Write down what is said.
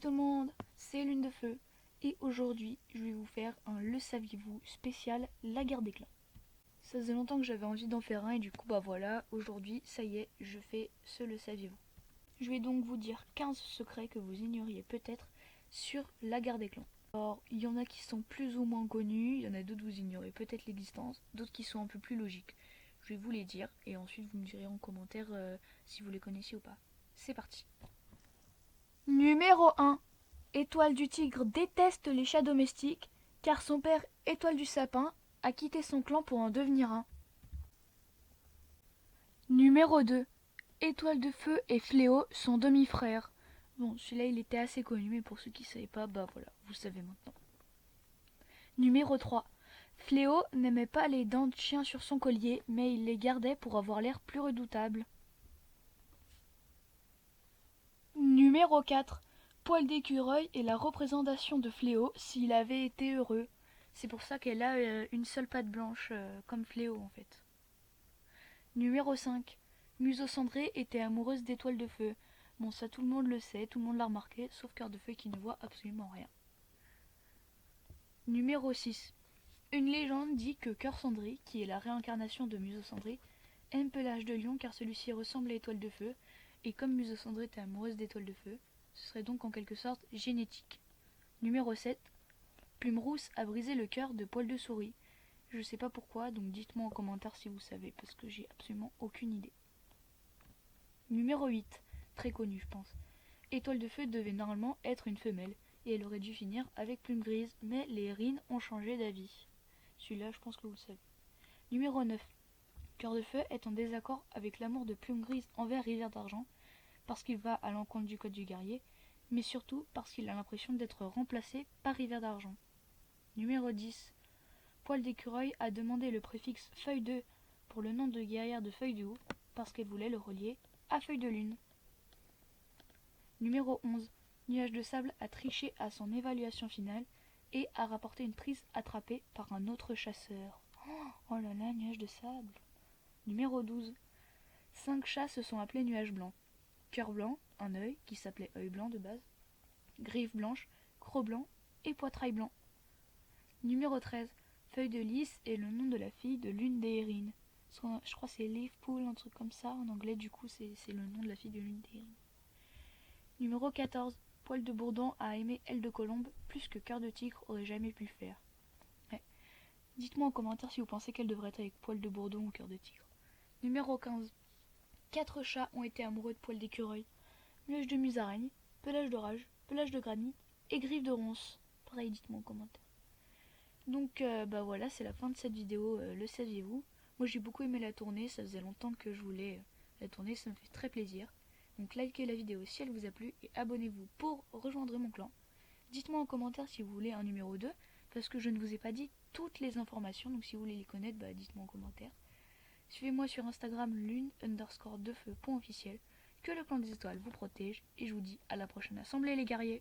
Salut tout le monde, c'est Lune de Feu et aujourd'hui je vais vous faire un Le saviez-vous spécial la guerre des clans. Ça faisait longtemps que j'avais envie d'en faire un et du coup bah voilà, aujourd'hui ça y est, je fais ce Le saviez-vous. Je vais donc vous dire 15 secrets que vous ignoriez peut-être sur la guerre des clans. Alors il y en a qui sont plus ou moins connus, il y en a d'autres vous ignorez peut-être l'existence, d'autres qui sont un peu plus logiques. Je vais vous les dire et ensuite vous me direz en commentaire si vous les connaissiez ou pas. C'est parti. Numéro 1. Étoile du Tigre déteste les chats domestiques car son père, Étoile du Sapin, a quitté son clan pour en devenir un. Numéro 2. Étoile de Feu et Fléau sont demi-frères. Bon, celui-là il était assez connu, mais pour ceux qui ne savaient pas, bah voilà, vous savez maintenant. Numéro 3. Fléau n'aimait pas les dents de chien sur son collier, mais il les gardait pour avoir l'air plus redoutable. Numéro 4. Poil d'écureuil est la représentation de Fléau s'il avait été heureux. C'est pour ça qu'elle a une seule patte blanche, comme Fléau en fait. Numéro 5. Museau Cendré était amoureuse d'Étoile de Feu. Bon, ça tout le monde le sait, tout le monde l'a remarqué, sauf Cœur de Feu qui ne voit absolument rien. Numéro 6. Une légende dit que Cœur Cendré, qui est la réincarnation de Museau Cendré, aime Pelage de Lion car celui-ci ressemble à Étoile de Feu, et comme Museau Cendré était amoureuse d'Étoile de Feu, ce serait donc en quelque sorte génétique. Numéro 7. Plume Rousse a brisé le cœur de Poil de Souris. Je sais pas pourquoi, donc dites-moi en commentaire si vous savez, parce que j'ai absolument aucune idée. Numéro 8. Très connu je pense. Étoile de Feu devait normalement être une femelle, et elle aurait dû finir avec Plume Grise, mais les hérines ont changé d'avis. Celui-là je pense que vous le savez. Numéro 9. Cœur de Feu est en désaccord avec l'amour de Plume Grise envers Rivière d'Argent, parce qu'il va à l'encontre du code du guerrier, mais surtout parce qu'il a l'impression d'être remplacé par Rivière d'Argent. Numéro 10. Poil d'écureuil a demandé le préfixe Feuille 2 pour le nom de guerrière de Feuille de Haut, parce qu'elle voulait le relier à Feuille de Lune. Numéro 11. Nuage de Sable a triché à son évaluation finale et a rapporté une prise attrapée par un autre chasseur. Oh là là, Nuage de Sable. Numéro 12. 5 chats se sont appelés Nuage Blanc. Cœur Blanc, un œil qui s'appelait œil blanc de base, Griffe Blanche, Croc Blanc et Poitrail Blanc. Numéro 13. Feuille de Lys est le nom de la fille de l'une des hérines. Je crois que c'est Leaf Pool, un truc comme ça. En anglais, du coup, c'est le nom de la fille de l'une des hérines. Numéro 14. Poil de Bourdon a aimé Aile de Colombe plus que Cœur de Tigre aurait jamais pu le faire. Ouais. Dites-moi en commentaire si vous pensez qu'elle devrait être avec Poil de Bourdon ou Cœur de Tigre. Numéro 15. 4 chats ont été amoureux de Poil d'écureuil. Nuage de musaraigne, Pelage d'orage, Pelage de granit et Griffe de ronce. Pareil, dites-moi en commentaire. Donc bah voilà, c'est la fin de cette vidéo, le saviez-vous. Moi j'ai beaucoup aimé la tournée, ça faisait longtemps que je voulais la tourner, ça me fait très plaisir. Donc likez la vidéo si elle vous a plu et abonnez-vous pour rejoindre mon clan. Dites-moi en commentaire si vous voulez un numéro 2, parce que je ne vous ai pas dit toutes les informations, donc si vous voulez les connaître, bah dites-moi en commentaire. Suivez-moi sur Instagram lune_defeu.officiel. Que le clan des étoiles vous protège et je vous dis à la prochaine assemblée les guerriers.